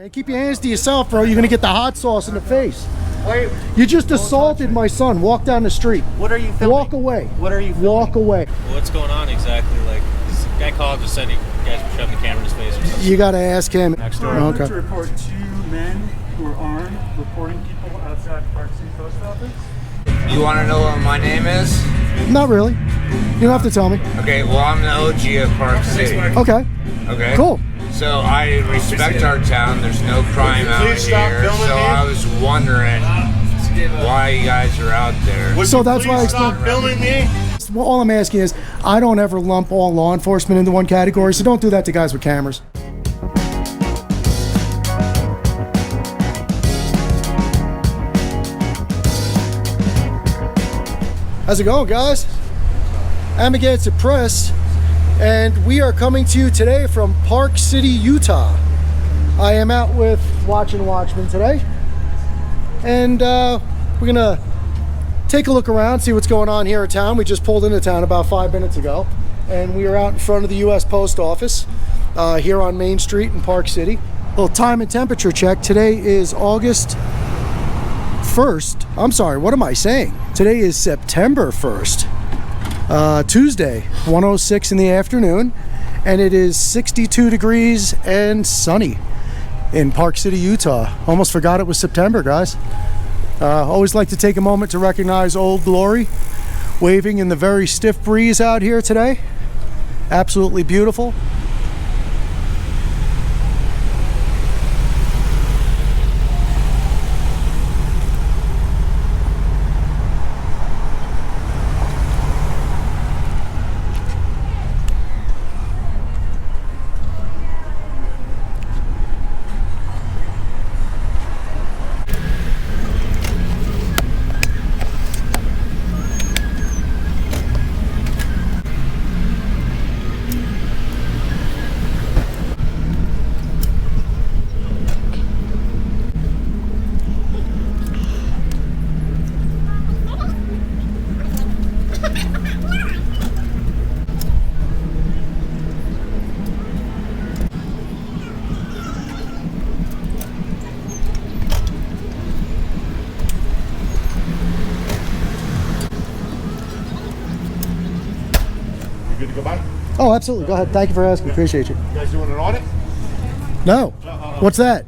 Hey, keep your hands to yourself, bro. You're gonna get the hot sauce in the face. Wait. You just assaulted my son. Walk down the street. What are you filming? Walk away. What are you filming? Walk away. What's going on exactly? Like, this guy called, just said you guys were shoving the camera in his face or something. You gotta ask him. Next door. I'd like Okay. to report 2 men who are armed reporting people outside Park City Post Office. You want to know what my name is? Not really. You don't have to tell me. Okay, well, I'm the OG of Park City. Okay. Okay? Cool. So I respect our town. There's no crime out here. So I was wondering why you guys are out there. So that's why I explained. filming me? Well, all I'm asking is, I don't ever lump all law enforcement into one category, so don't do that to guys with cameras. How's it going, guys? Amagansett Press, and we are coming to you today from Park City, Utah. I am out with Watchin' Watchmen today, and we're gonna take a look around, see what's going on here in town. We just pulled into town about 5 minutes ago, and we are out in front of the U.S. Post Office here on Main Street in Park City. A little time and temperature check. Today is August 1st. I'm sorry, what am I saying? Today is September 1st. Tuesday, 1:06 in the afternoon, and it is 62 degrees and sunny in Park City, Utah. Almost forgot it was September, guys. Always like to take a moment to recognize Old Glory waving in the very stiff breeze out here today. Absolutely beautiful. Good to go by? Oh, absolutely. Go ahead. Thank you for asking. Appreciate you. You guys doing an audit? No. What's that?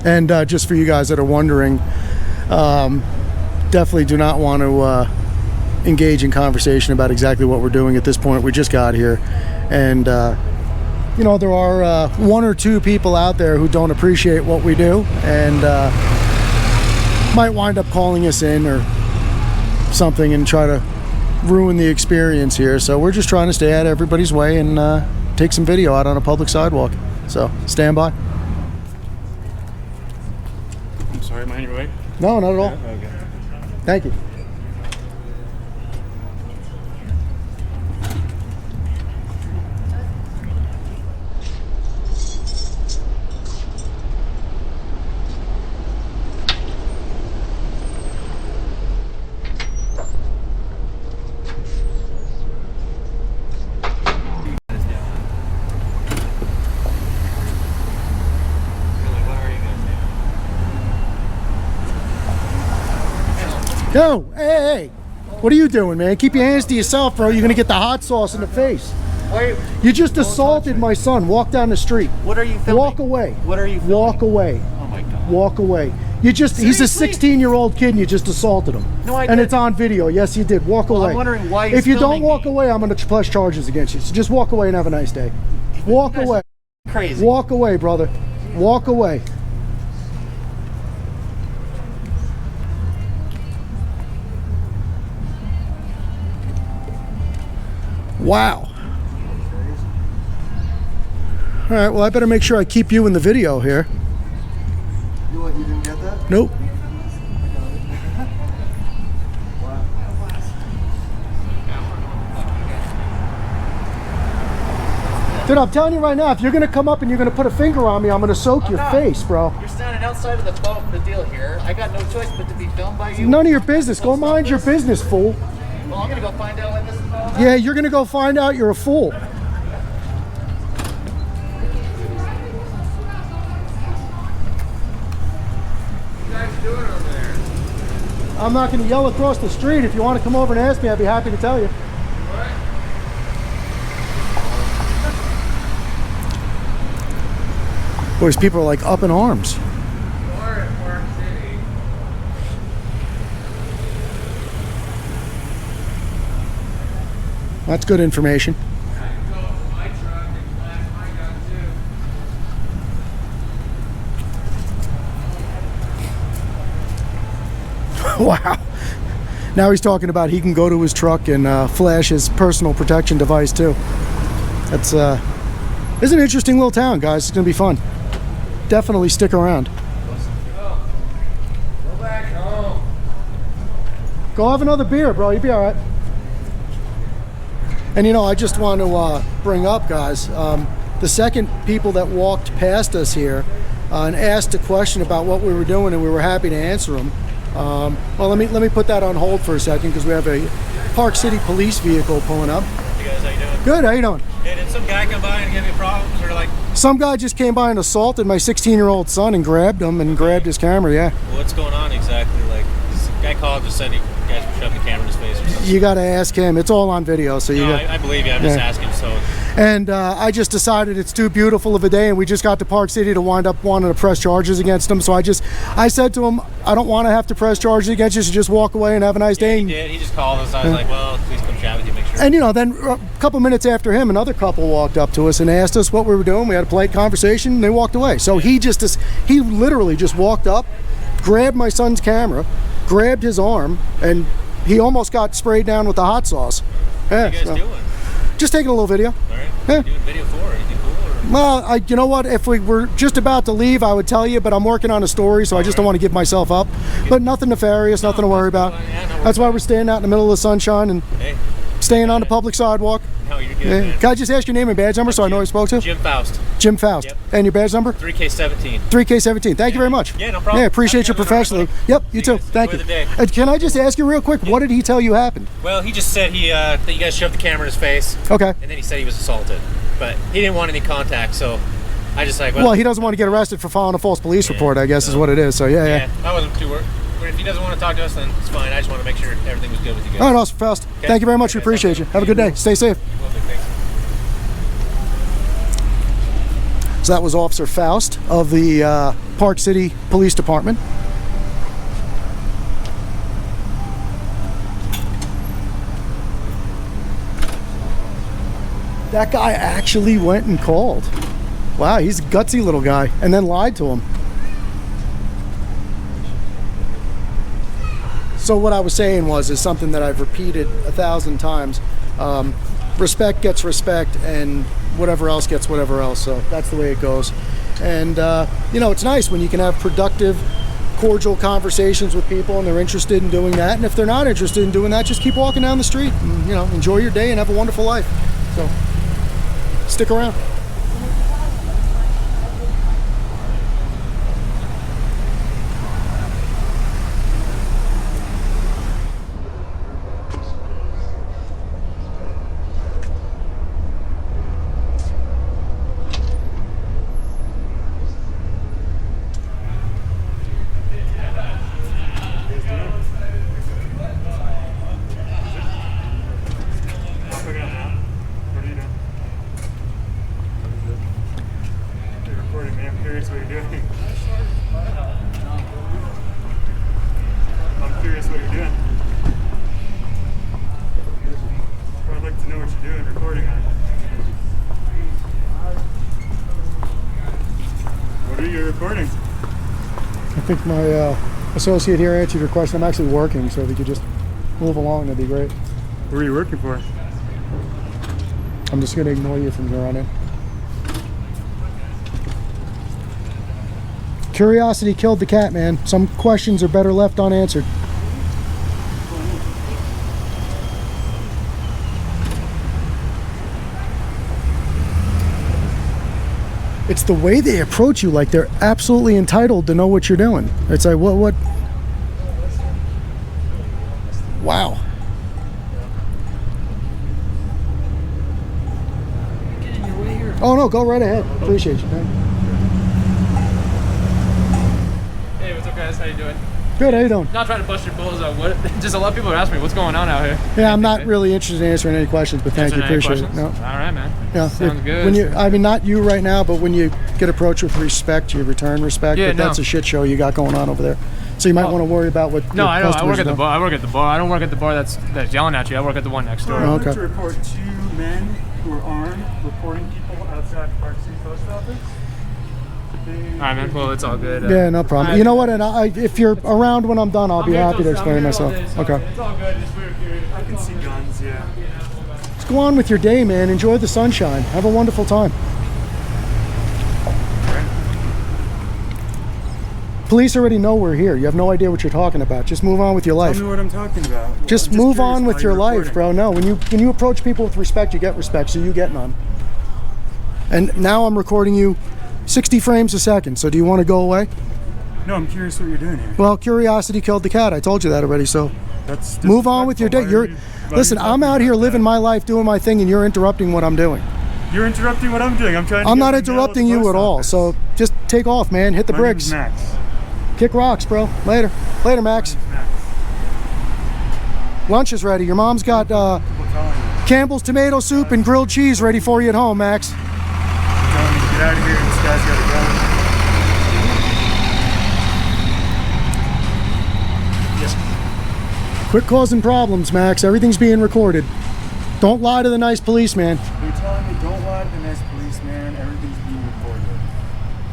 And just for you guys that are wondering, definitely do not want to engage in conversation about exactly what we're doing at this point. We just got here, and you know, there are 1 or 2 people out there who don't appreciate what we do, and might wind up calling us in or something and try to ruin the experience here. So we're just trying to stay out of everybody's way and take some video out on a public sidewalk. So stand by. I'm sorry, am I in your way? No, not at all. Okay. Thank you. Yo, hey, what are you doing, man? Keep your hands to yourself, bro. You're gonna get the hot sauce in the face. Wait. You just assaulted my son. Walk down the street. What are you filming? Walk away. What are you filming? Walk away. Oh my God. Walk away. You just, he's a Seriously? 16-year-old kid and you just assaulted him. No, I And didn't. it's on video. Yes, you did. Walk Well, away. I'm wondering why he's If you don't filming walk me. away, I'm gonna press charges against you. So just walk away and have a nice day. Walk guys away. are crazy. Walk away, brother. Walk away. Wow. All right, well, I better make sure I keep you in the video here. You what, you didn't get that? Nope. Dude, I'm telling you right now, if you're gonna come up and you're gonna put a finger on me, I'm gonna soak your not. face, bro. You're standing outside of the deal here. I got no choice but to be filmed by you. None of your business. Go mind your business, fool. Well, I'm gonna go find out what this is all about. Yeah, you're gonna go find out you're a fool. I'm not going to yell across the street. If you want to come over and ask me, I'd be happy to tell you. Boys, people are like up in arms. That's good information. Wow. Now he's talking about he can go to his truck and flash his personal protection device too. That's it's an interesting little town, guys. It's gonna be fun. Definitely stick around. Go back home. Go have another beer, bro. You'll be all right. And you know, I just want to bring up, guys, the second people that walked past us here and asked a question about what we were doing, and we were happy to answer them. Well, let me put that on hold for a second because we have a Park City police vehicle pulling up. Hey guys, how you doing? Good, how you doing? Hey, did some guy come by and give you problems, or like? Some guy just came by and assaulted my 16-year-old son and grabbed him and grabbed his camera, yeah. What's going on exactly? Like, this guy called, just said you guys were shoving the camera in his face or something. You got to ask him. It's all on video, so you No, got. I believe you. I'm just asking. So. And I just decided it's too beautiful of a day, and we just got to Park City to wind up wanting to press charges against him. So I said to him, I don't want to have to press charges against you, so just walk away and have a nice day. He did. He just called us. I was like, well, please come chat with you, make sure. And you know, then a couple minutes after him, another couple walked up to us and asked us what we were doing. We had a polite conversation, and they walked away. So he literally just walked up, grabbed my son's camera, grabbed his arm, and he almost got sprayed down with the hot sauce. Yeah, What are you guys doing? just taking a little video. All right. Yeah. What are you doing video for? Anything cool? Or? Well, you know what? If we were just about to leave, I would tell you, but I'm working on a story, so I just don't want to give myself up. But nothing nefarious, nothing to worry about. Yeah, no That's why we're staying out in the middle of the sunshine and Hey, staying on the public sidewalk. no, you're good, Yeah. man. Can I just ask your name and badge number so I know who I spoke to? Jim Faust, Jim Faust. Yep. And your badge number? 3K17. 3K17. Thank you very much. Yeah, no problem. Yeah, appreciate your Have a good one, professionalism. Yep, you too. guys. Thank you. Enjoy the day. And can I just ask you real quick, what did he tell you happened? Well, he just said that you guys shoved the camera in his face, Okay. and then he said he was assaulted, but he didn't want any contact, so I just like, Well, he doesn't want to get arrested for filing a false police report, I guess is what it is. So yeah. I wasn't too worried. But if he doesn't want to talk to us, then it's fine. I just want to make sure everything was good with you guys. All right, Officer Faust. Okay. Thank you very much. We Okay, appreciate you. thank Have a good day. Stay safe. Lovely, thanks. So that was Officer Faust of the Park City Police Department. That guy actually went and called. Wow, he's a gutsy little guy, and then lied to him. So what I was saying is something that I've repeated 1,000 times. Respect gets respect, and whatever else gets whatever else. So that's the way it goes. And you know, it's nice when you can have productive, cordial conversations with people and they're interested in doing that. And if they're not interested in doing that, just keep walking down the street and, you know, enjoy your day and have a wonderful life. So stick around. I'm curious what you're doing. I'd like to know what you're doing, recording on. What are you recording? I think my associate here answered your question. I'm actually working, so if you could just move along, that'd be great. Who are you working for? I'm just going to ignore you from here on in. Curiosity killed the cat, man. Some questions are better left unanswered. It's the way they approach you, like they're absolutely entitled to know what you're doing. It's like, what? Wow. Get in your way here. Oh no, go right ahead. Appreciate you, man. Hey, what's up, guys? How you doing? Good, how you doing? Not trying to bust your balls out. What? Just a lot of people are asking me what's going on out here. Yeah, I'm not really interested in answering any questions, but thank you, Answering any appreciate it. questions? No. All right, man. Yeah, Sounds good. When you, I mean, not you right now, but when you get approached with respect, you return respect. Yeah, but that's no. a shit show you got going on over there. So you might want to worry about what. No, your I don't. I work customers at the know. bar. I work at the bar. I don't work at the bar that's yelling at you. I work at the one next door. I'd like Okay. to report 2 men who are armed reporting people outside Park City Post Office. All right, man. Well, it's all good. Yeah, no problem. You know what? And if you're around when I'm done, I'll be happy to explain myself. Okay. It's all good. Just weird. I can see guns, yeah. Let's go on with your day, man. Enjoy the sunshine. Have a wonderful time. Police already know we're here. You have no idea what you're talking about. Just move on with your life. Tell me what I'm talking about. Just I'm move curious on with why your you're life, recording. bro. No, when you approach people with respect, you get respect, so you get none. And now I'm recording you 60 frames a second, so do you want to go away? No, I'm curious what you're doing here. Well, curiosity killed the cat. I told you that already, so That's move on with your day. Listen, I'm out here living my life, doing my thing, and you're interrupting what I'm doing. You're interrupting what I'm doing. I'm trying to I'm get not the mail interrupting the you post at all, office. so just take off, man. Hit the My bricks. name's Max. Kick rocks, bro. Later. Later, Max. Max. Lunch is ready. Your mom's got People telling me. Campbell's tomato soup and grilled cheese ready for you at home, Max. Telling me to get out of here. This guy's got to go. Quit causing problems, Max. Everything's being recorded. Don't lie to the nice policeman. You're telling me don't lie to the nice policeman. Everything's being recorded.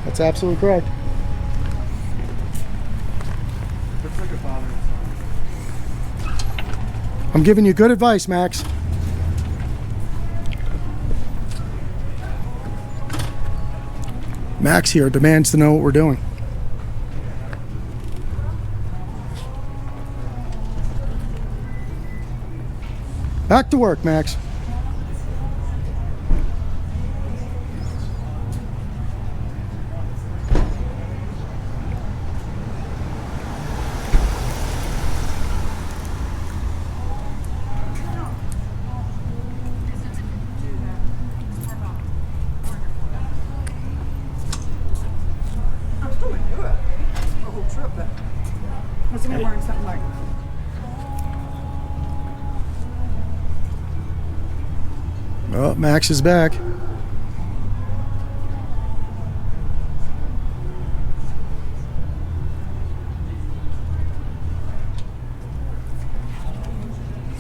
That's absolutely correct. Looks like a father and son. I'm giving you good advice, Max. Max here demands to know what we're doing. Back to work, Max. I'm still gonna do it. The whole trip, but wasn't I wearing something like Oh, Max is back.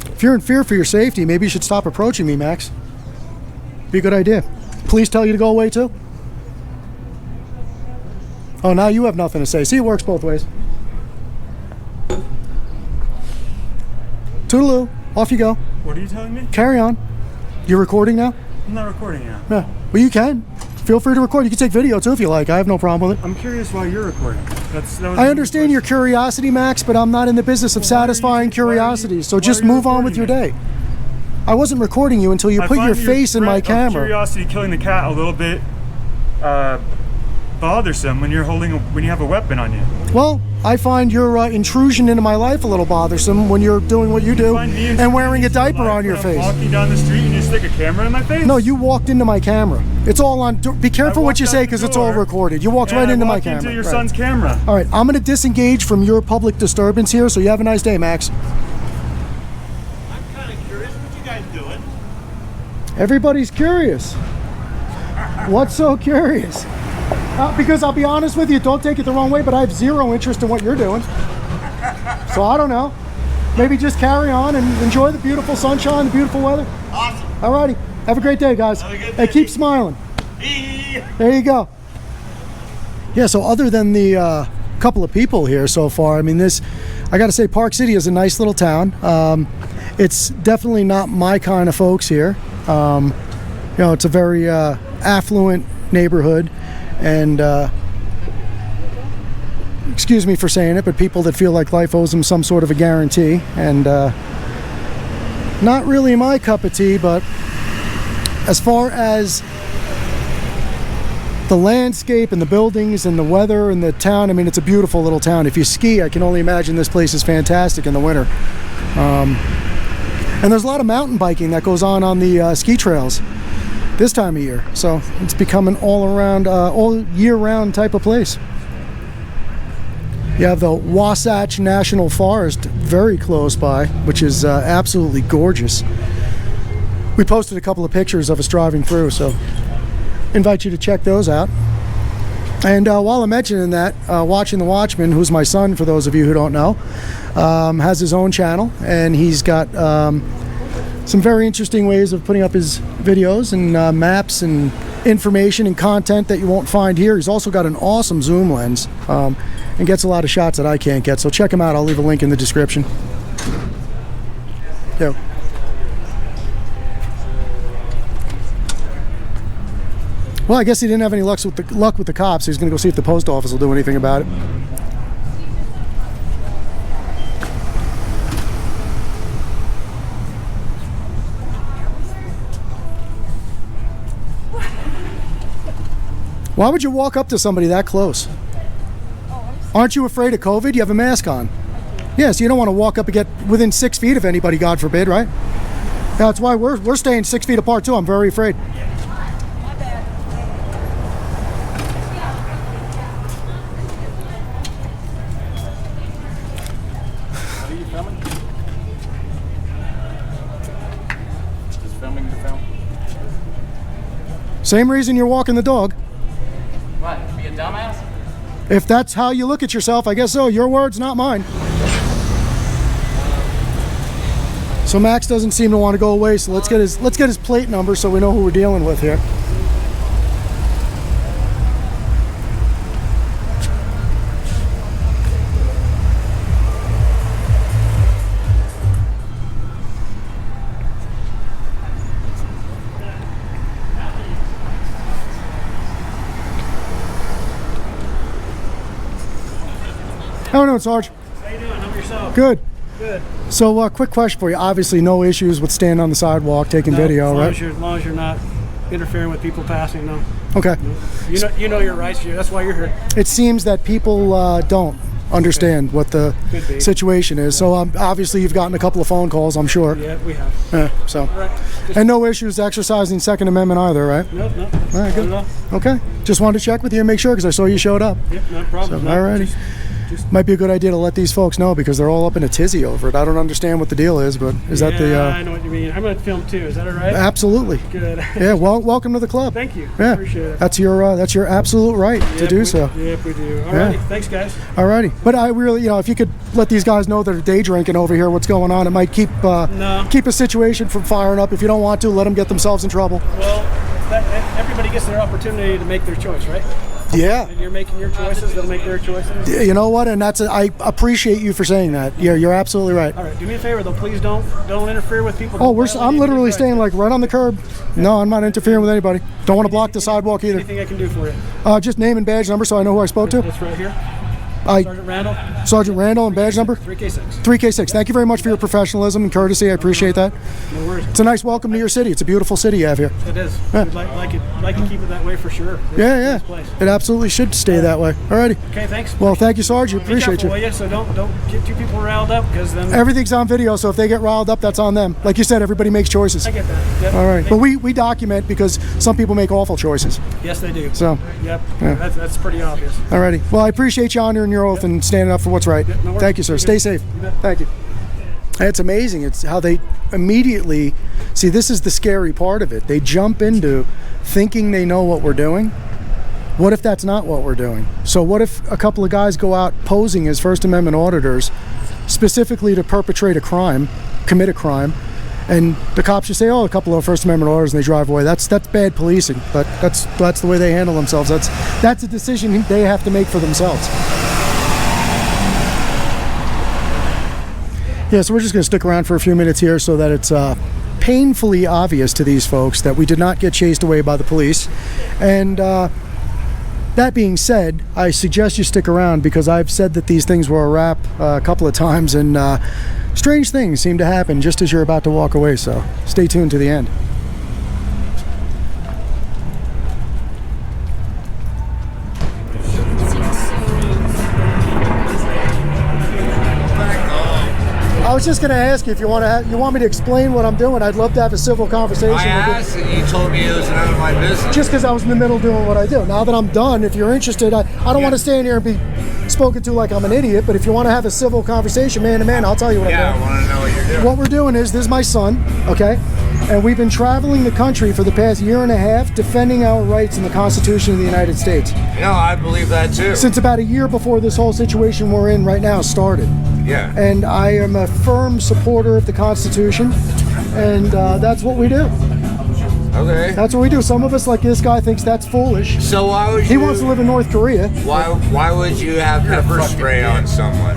If you're in fear for your safety, maybe you should stop approaching me, Max. Be a good idea. Police tell you to go away too? Oh, now you have nothing to say. See, it works both ways. Toodaloo. Off you go. What are you telling me? Carry on. You're recording now? I'm not recording now. Yeah. Well, you can. Feel free to record. You can take video too if you like. I have no problem with it. I'm curious why you're recording. That was I understand your curiosity, Max, but I'm not in the business of satisfying curiosity. So just move on with your day. I wasn't recording you until you put your face in my camera. Curiosity killing the cat a little bit bothersome when you're when you have a weapon on you. Well, I find your intrusion into my life a little bothersome when you're doing what you do Find me and wearing a intrusion into diaper life on your when face. I'm walking down the street and you stick a camera in my face? No, you walked into my camera. It's all on. Be careful what walked you out say the because it's all door, recorded. You walked and right I into my walked camera. into your Right. son's camera. All right, I'm going to disengage from your public disturbance here, so you have a nice day, Max. I'm kind of curious what you guys doing. Everybody's curious. What's so curious? Because I'll be honest with you, don't take it the wrong way, but I have zero interest in what you're doing. So I don't know. Maybe just carry on and enjoy the beautiful sunshine, the beautiful weather. Awesome. Alrighty. Have a great day, guys. Have a good Hey, day. keep smiling. There you go. Yeah, so other than the couple of people here so far, I mean, I got to say, Park City is a nice little town. It's definitely not my kind of folks here. You know, it's a very affluent neighborhood, and excuse me for saying it, but people that feel like life owes them some sort of a guarantee, and not really my cup of tea. But as far as the landscape and the buildings and the weather and the town, I mean, it's a beautiful little town. If you ski, I can only imagine this place is fantastic in the winter. And there's a lot of mountain biking that goes on the ski trails this time of year. So it's become an all year round type of place. You have the Wasatch National Forest very close by, which is absolutely gorgeous. We posted a couple of pictures of us driving through, so invite you to check those out. And while I'm mentioning that, Watching the Watchman, who's my son for those of you who don't know, has his own channel, and he's got some very interesting ways of putting up his videos and maps and information and content that you won't find here. He's also got an awesome zoom lens and gets a lot of shots that I can't get, so check him out. I'll leave a link in the description. Yeah. Well, I guess he didn't have any luck with the cops. So he's going to go see if the post office will do anything about it. Why would you walk up to somebody that close? Aren't you afraid of COVID? You have a mask on. Yes, you don't want to walk up and get within 6 feet of anybody, God forbid, right? That's why we're staying 6 feet apart too. I'm very afraid. Are you filming? Is filming the film? Same reason you're walking the dog. What? Be a dumbass? If that's how you look at yourself, I guess so. Your words, not mine. So Max doesn't seem to want to go away, so let's get his plate number so we know who we're dealing with here. How are you doing, Sarge? How you doing? How about yourself? Good. Good. So, quick question for you. Obviously, no issues with standing on the sidewalk, taking video, right? As long as you're not interfering with people passing, no. Okay. You know your rights. That's why you're here. It seems that people don't understand what the Could be. situation is. So, obviously, you've gotten a couple of phone calls, I'm sure. Yeah, we have. So, All right. and no issues exercising Second Amendment either, right? Nope, nope. All right, good. Not at all. Okay. Just wanted to check with you and make sure because I saw you showed up. Yep, no problem. So, alrighty. Might be a good idea to let these folks know because they're all up in a tizzy over it. I don't understand what the deal is, but is that the... I know what you mean. I'm going to film too. Is that all right? Absolutely. Good. Yeah, well, welcome to the club. Thank you. Yeah, Appreciate it. that's your absolute right to do so. Yep, we do. All righty. Thanks, guys. Alrighty, but I really, if you could let these guys know that are day drinking over here, what's going on, it might keep keep a situation from firing up. If you don't want to, let them get themselves in trouble. Well, everybody gets their opportunity to make their choice, right? Yeah. And you're making your choices, they'll make their choices. You know what? And I appreciate you for saying that. You're absolutely right. All right, do me a favor though, please don't interfere with people. Oh, I'm literally staying like right on the curb. No, I'm not interfering with anybody. Don't want to block the sidewalk either. Anything I can do for you? Just name and badge number so I know who I spoke to. It's right here. Sergeant Randall. Sergeant Randall and badge number? 3K6. 3K6. Thank you very much for your professionalism and courtesy. I appreciate that. No worries. It's a nice welcome to your city. It's a beautiful city you have here. It is. We'd like to keep it that way for sure. It's Yeah, a yeah. nice place. It absolutely should stay that way. Alrighty. Okay, thanks. Well, thank you, Sarge. Be Appreciate careful, you. will you? So don't get two people riled up because then Everything's on video, so if they get riled up, that's on them. Like you said, everybody makes choices. I get that. Yep. All right. Okay. But we document because some people make awful choices. Yes, they do. So, Yep. Yeah. That's pretty obvious. alrighty. Well, I appreciate you honoring your oath and standing up for what's right. no worries. Thank you, sir. Stay safe. You bet. Thank you. It's amazing. It's how they immediately see. This is the scary part of it. They jump into thinking they know what we're doing. What if that's not what we're doing? So what if a couple of guys go out posing as First Amendment auditors specifically to perpetrate a crime, commit a crime, and the cops just say, oh, a couple of First Amendment auditors, and they drive away. That's bad policing, but that's the way they handle themselves. That's a decision they have to make for themselves. Yeah, so we're just going to stick around for a few minutes here so that it's painfully obvious to these folks that we did not get chased away by the police. And that being said, I suggest you stick around because I've said that these things were a wrap a couple of times, and strange things seem to happen just as you're about to walk away, so stay tuned to the end. was just going to ask you if you want me to explain what I'm doing. I'd love to have a civil conversation. I asked, and you told me it was none of my business. Just because I was in the middle doing what I do. Now that I'm done, if you're interested, I don't want to stand here and be spoken to like I'm an idiot, but if you want to have a civil conversation man to man, I'll tell you what I'm doing. I want to know what you're doing. What we're doing is, this is my son, okay? And we've been traveling the country for the past year and a half defending our rights in the Constitution of the United States. No, I believe that too. Since about a year before this whole situation we're in right now started. Yeah. And I am a firm supporter of the Constitution, and that's what we do. Okay. That's what we do. Some of us, like this guy, thinks that's foolish. So why would you... He wants to live in North Korea. Why would you have pepper spray on someone?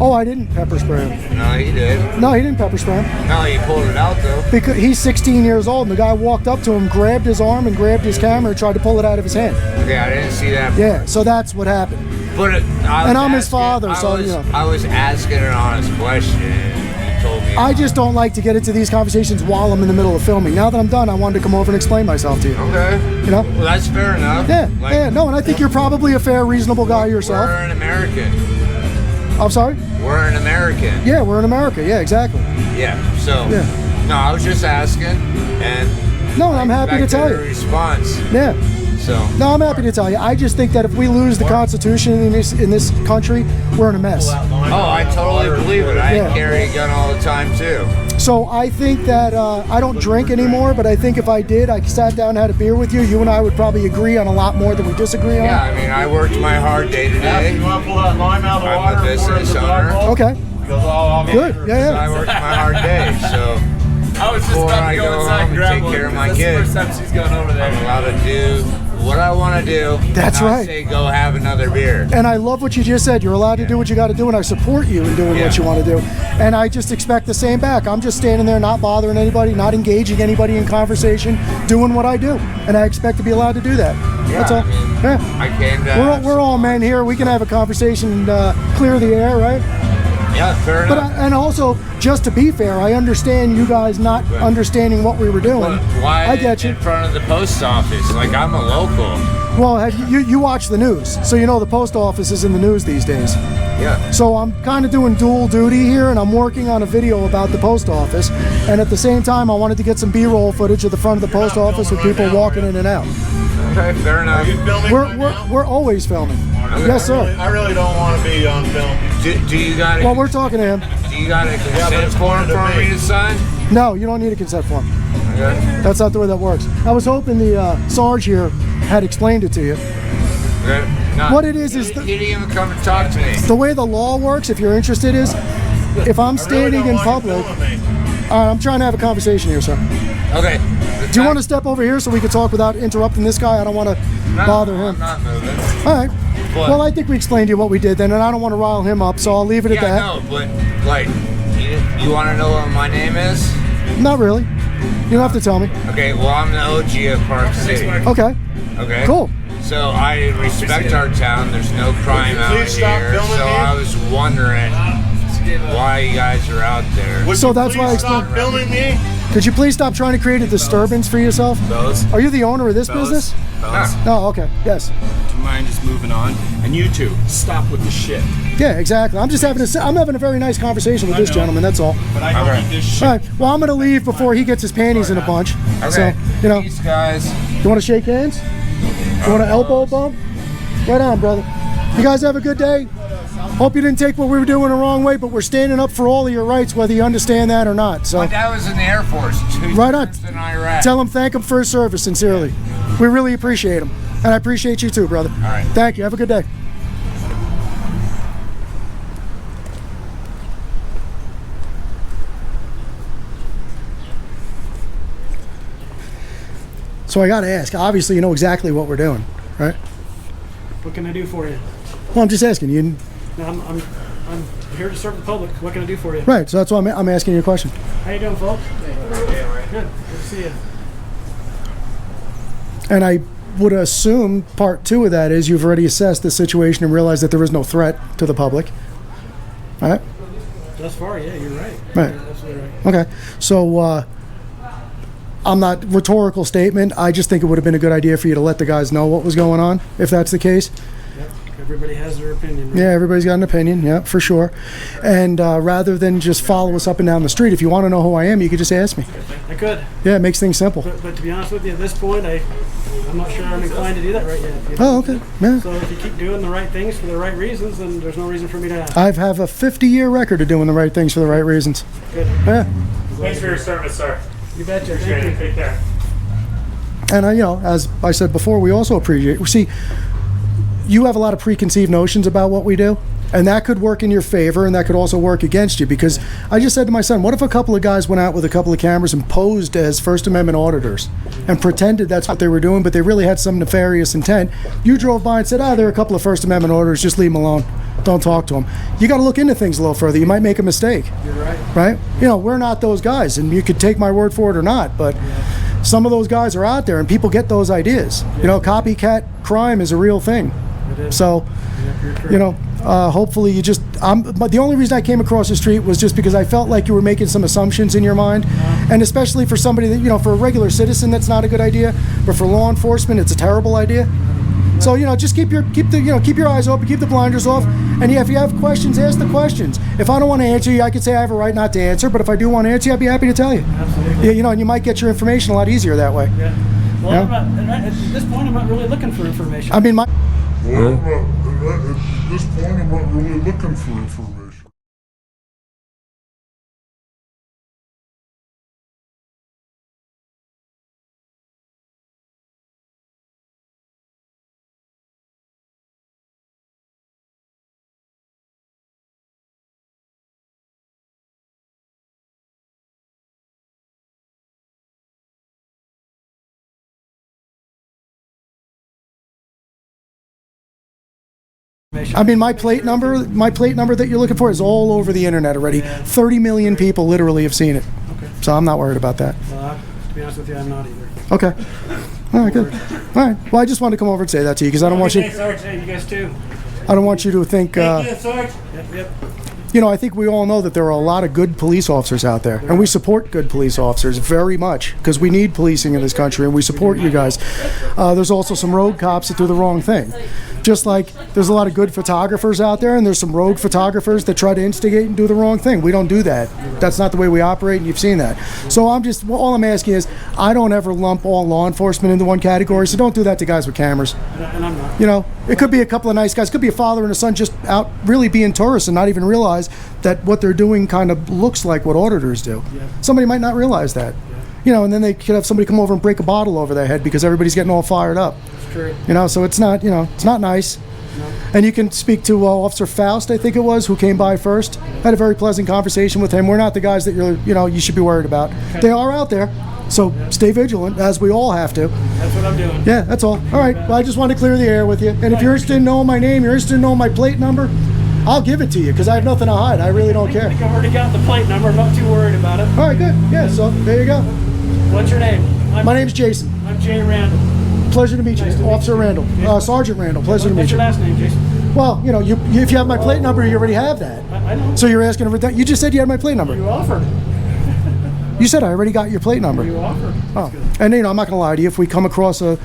Oh, I didn't pepper spray him. No, he did. No, he didn't pepper spray him. No, he pulled it out though. Because he's 16 years old, and the guy walked up to him, grabbed his arm, and grabbed his camera, and tried to pull it out of his hand. Okay, I didn't see that. Yeah, so that's what happened. But I'm his father, so you know. I was asking an honest question. And you told me. I just don't like to get into these conversations while I'm in the middle of filming. Now that I'm done, I wanted to come over and explain myself to you. Okay. You know? Well, that's fair enough. Yeah, no, and I think you're probably a fair, reasonable guy yourself. We're an American. I'm sorry? We're an American. Yeah, we're in America. Yeah, exactly. Yeah. So. Yeah. No, I was just asking, and. No, I'm happy to tell you. Response. Yeah. So. No, I'm happy to tell you. I just think that if we lose the Constitution in this country, we're in a mess. Oh, I totally believe it. I carry a gun all the time too. So I think that I don't drink anymore, but I think if I did, I sat down and had a beer with you, you and I would probably agree on a lot more than we disagree on. Yeah, I mean, I worked my hard day to day. You want to pull that lime out of the water? I'm a business owner. Okay. Good. Yeah. I worked my hard day, so I was just before about I to go go inside home and grab take one. care of my That's the kids, first time she's going over there. I'm allowed to do what I want to do. That's and not right. Say go have another beer. And I love what you just said. You're allowed to do what you got to do, and I support you in doing what you want to do. And I just expect the same back. I'm just standing there, not bothering anybody, not engaging anybody in conversation, doing what I do. And I expect to be allowed to do that. Yeah, That's all. I mean, Yeah. I came down. We're all men here. We can have a conversation and clear the air, right? Yeah, fair But enough. and also, just to be fair, I understand you guys not understanding what we were doing. But why I get you. in front of the post office? Like, I'm a local. Well, you watch the news, so you know the post office is in the news these days. Yeah. So I'm kind of doing dual duty here, and I'm working on a video about the post office. And at the same time, I wanted to get some B-roll footage of the front of the post office with people walking in and out. Okay, fair enough. Are you filming right now? We're always filming. Okay. Yes, sir. I really don't want to be on film. Do you got Well, we're talking to him. Do you got a but consent it's form pointed at for me me. to sign? No, you don't need a consent form. Okay. That's not the way that works. I was hoping the Sarge here had explained it to you. Okay. No, What it is he the- didn't even come and talk to me. The way the law works, if you're interested, is if I'm standing in public. All right, I'm trying to have a conversation here, sir. Okay. Do you want to step over here so we can talk without interrupting this guy? I don't want to bother him. I'm not moving. All right. But- Well, I think we explained to you what we did then, and I don't want to rile him up, so I'll leave it at Yeah, that. no, but like, you want to know what my name is? Not really. You don't have to tell me. Okay, well, I'm the OG of Park City. Okay. Okay. Cool. So I respect our town. There's no crime out Please stop here. filming So me. I was wondering why you guys are out there. Would So you that's why I please stop explained- filming me? Could you please stop trying to create a disturbance for yourself? Fellas, Are you the owner of this business? fellas, No, okay. Yes. do you mind just moving on? And you two, stop with the shit. Yeah, exactly. I'm having a very nice conversation with this know. gentleman, that's all. But I don't Okay. need this shit. All right. Well, I'm going to leave before he gets his panties in a bunch. Okay. So, you know, Peace, guys. you want to shake hands? You want an elbow bump? Right on, brother. You guys have a good day. Hope you didn't take what we were doing the wrong way, but we're standing up for all of your rights, whether you understand that or not. My So dad was in the Air Force. 2 Right on. years in Iraq. tell him thank him for his service, sincerely. We really appreciate him. And I appreciate you too, brother. All right. Thank you. Have a good day. So I got to ask, obviously you know exactly what we're doing, right? What can I do for you? Well, I'm just asking you. I'm here to serve the public. What can I do for you? Right, so that's why I'm asking you a question. How you doing, folks? Good. Good to see you. And I would assume part two of that is you've already assessed the situation and realized that there is no threat to the public. All right? Thus far, yeah, you're right. Right. You're absolutely right. Okay. So I'm not rhetorical statement. I just think it would have been a good idea for you to let the guys know what was going on, if that's the case. Yep. Good. Everybody has their opinion. Right? Yeah, everybody's got an opinion, yeah, for sure. And rather than just follow us up and down the street, if you want to know who I am, you could just ask me. I could. Yeah, it makes things simple. But to be honest with you, at this point, I'm not sure I'm inclined to do that right yet. You know? Oh, okay. Yeah. So if you keep doing the right things for the right reasons, then there's no reason for me to ask. I have a 50-year record of doing the right things for the right reasons. Good. Yeah. Thanks for your service, sir. You betcha. Appreciate Thank it. you. Take care. And as I said before, we also appreciate. See, you have a lot of preconceived notions about what we do, and that could work in your favor, and that could also work against you. Because I just said to my son, what if a couple of guys went out with a couple of cameras and posed as First Amendment auditors and pretended that's what they were doing, but they really had some nefarious intent? You drove by and said, there are a couple of First Amendment auditors, just leave them alone. Don't talk to them. You got to look into things a little further. You might make a mistake. You're right. Right? We're not those guys, and you could take my word for it or not, but some of those guys are out there, and people get those ideas. Copycat crime is a real thing. It is. So, hopefully but the only reason I came across the street was just because I felt like you were making some assumptions in your mind, and especially for somebody that, for a regular citizen, that's not a good idea, but for law enforcement, it's a terrible idea. So, just keep your eyes open, keep the blinders off, and if you have questions, ask the questions. If I don't want to answer you, I could say I have a right not to answer, but if I do want to answer you, I'd be happy to tell you. Absolutely. And you might get your information a lot easier that way. Yeah. Well, at this point, I'm not really looking for information. I mean, At this point, I'm not really looking for information. I mean, my plate number that you're looking for is all over the internet already. 30 million people literally have seen it. Okay. So I'm not worried about that. Well, to be honest with you, I'm not either. Okay. All right, good. All right. Well, I just wanted to come over and say that to you because I don't want you. Hey, Sarge. Hey, you guys too. I don't want you to think. Thank you, Sarge. Yep. I think we all know that there are a lot of good police officers out there, and we support good police officers very much because we need policing in this country, and we support you guys. There's also some rogue cops that do the wrong thing. Just like there's a lot of good photographers out there, and there's some rogue photographers that try to instigate and do the wrong thing. We don't do that. That's not the way we operate, and you've seen that. So all I'm asking is, I don't ever lump all law enforcement into one category, so don't do that to guys with cameras. And I'm not. It could be a couple of nice guys. It could be a father and a son just out really being tourists and not even realize that what they're doing kind of looks like what auditors do. Yeah. Somebody might not realize that. Yeah. And then they could have somebody come over and break a bottle over their head because everybody's getting all fired up. That's true. So it's not, it's not nice. No. And you can speak to Officer Faust, I think it was, who came by first. Had a very pleasant conversation with him. We're not the guys that you should be worried about. Okay. They are out there. So stay vigilant, as we all have to. That's what I'm doing. Yeah, that's all. All right. Well, I just wanted to clear the air with you. And if you're interested in knowing my name, you're interested in knowing my plate number, I'll give it to you because I have nothing to hide. I really don't care. I think I've already got the plate number. I'm not too worried about it. All right, good. Yeah, so there you go. What's your name? My name's Jason. I'm Jay Randall. Pleasure to meet you, Nice to Officer meet you. Randall. Yeah. Sergeant Randall. Pleasure to meet What's you. your last name, Jason? Well, if you have my plate number, you already have that. I know. So you're asking for that. You just said you had my plate number. You offered. You said I already got your plate number. You offered. Oh, and I'm not going to lie to you. If we come across a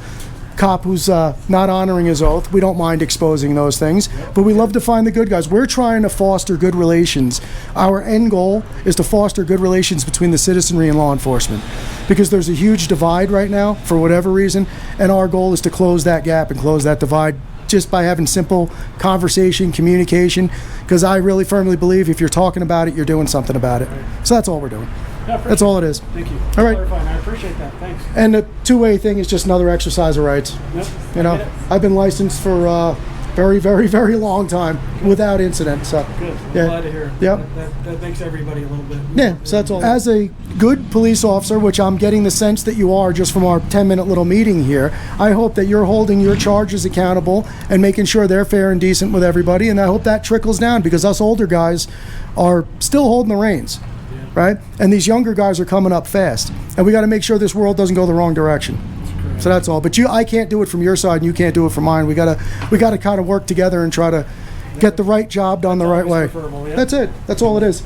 cop who's not honoring his oath, we don't mind exposing those things. But we love to find the good guys. We're trying to foster good relations. Our end goal is to foster good relations between the citizenry and law enforcement, because there's a huge divide right now for whatever reason, and our goal is to close that gap and close that divide just by having simple conversation, communication, because I really firmly believe if you're talking about it, you're doing something about it. So that's all we're doing. That's all it is. Thank you. All right. Clarifying. I appreciate that. Thanks. And the two-way thing is just another exercise of rights. Yep. You know, I've been licensed for a very, very, very long time without incident. So Good. I'm yeah. glad to hear. Yep. That makes everybody a little bit. Yeah, so that's all. As a good police officer, which I'm getting the sense that you are just from our 10-minute little meeting here, I hope that you're holding your charges accountable and making sure they're fair and decent with everybody, and I hope that trickles down, because us older guys are still holding the reins, right? And these younger guys are coming up fast, and we got to make sure this world doesn't go the wrong direction. So that's all. But I can't do it from your side, and you can't do it from mine. We gotta kind of work together and try to get the right job done the right way. Yeah. That's it. That's all it is.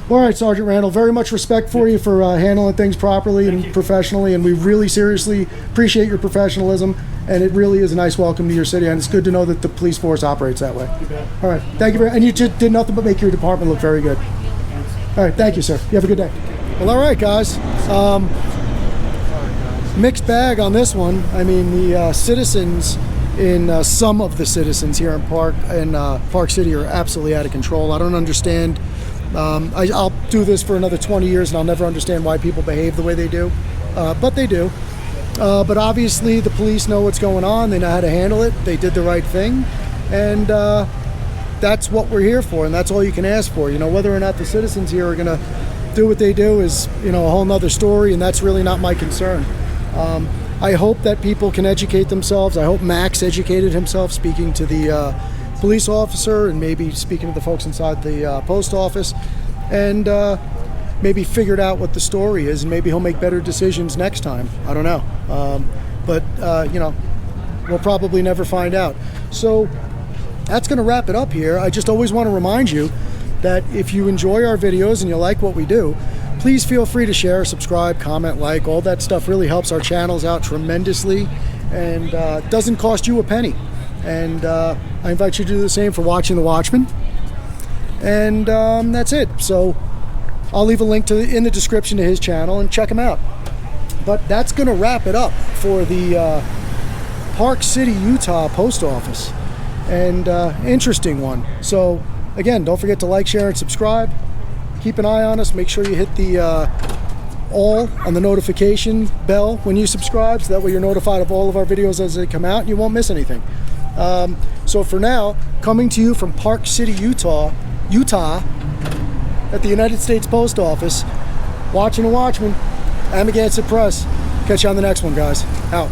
All right, Sergeant Randall, very much respect for you for handling things properly and professionally, and we really seriously appreciate your professionalism, and it really is a nice welcome to your city, and it's good to know that the police force operates that way. You bet. All right, thank you very much. And you just did nothing but make your department look very good. All right, thank you, sir. You have a good day. Well, all right, guys. Mixed bag on this one. I mean, the citizens some of the citizens here in Park City are absolutely out of control. I don't understand. I'll do this for another 20 years and I'll never understand why people behave the way they do, but they do. But obviously the police know what's going on. They know how to handle it. They did the right thing, and that's what we're here for, and that's all you can ask for. You know, whether or not the citizens here are going to do what they do is, you know, a whole nother story, and that's really not my concern. I hope that people can educate themselves. I hope Max educated himself speaking to the police officer and maybe speaking to the folks inside the post office, and maybe figured out what the story is, and maybe he'll make better decisions next time. I don't know. But you know, we'll probably never find out. So that's going to wrap it up here. I just always want to remind you that if you enjoy our videos and you like what we do, please feel free to share, subscribe, comment, like. All that stuff really helps our channels out tremendously, and doesn't cost you a penny. And I invite you to do the same for watching The Watchmen. And that's it. So I'll leave a link in the description to his channel, and check him out. But that's going to wrap it up for the Park City, Utah post office. And interesting one. So again, don't forget to like, share, and subscribe. Keep an eye on us. Make sure you hit the all on the notification bell when you subscribe, so that way you're notified of all of our videos as they come out and you won't miss anything. So for now, coming to you from Park City, Utah, at the United States Post Office, watching The Watchmen, Amagansett Press. Catch you on the next one, guys. Out.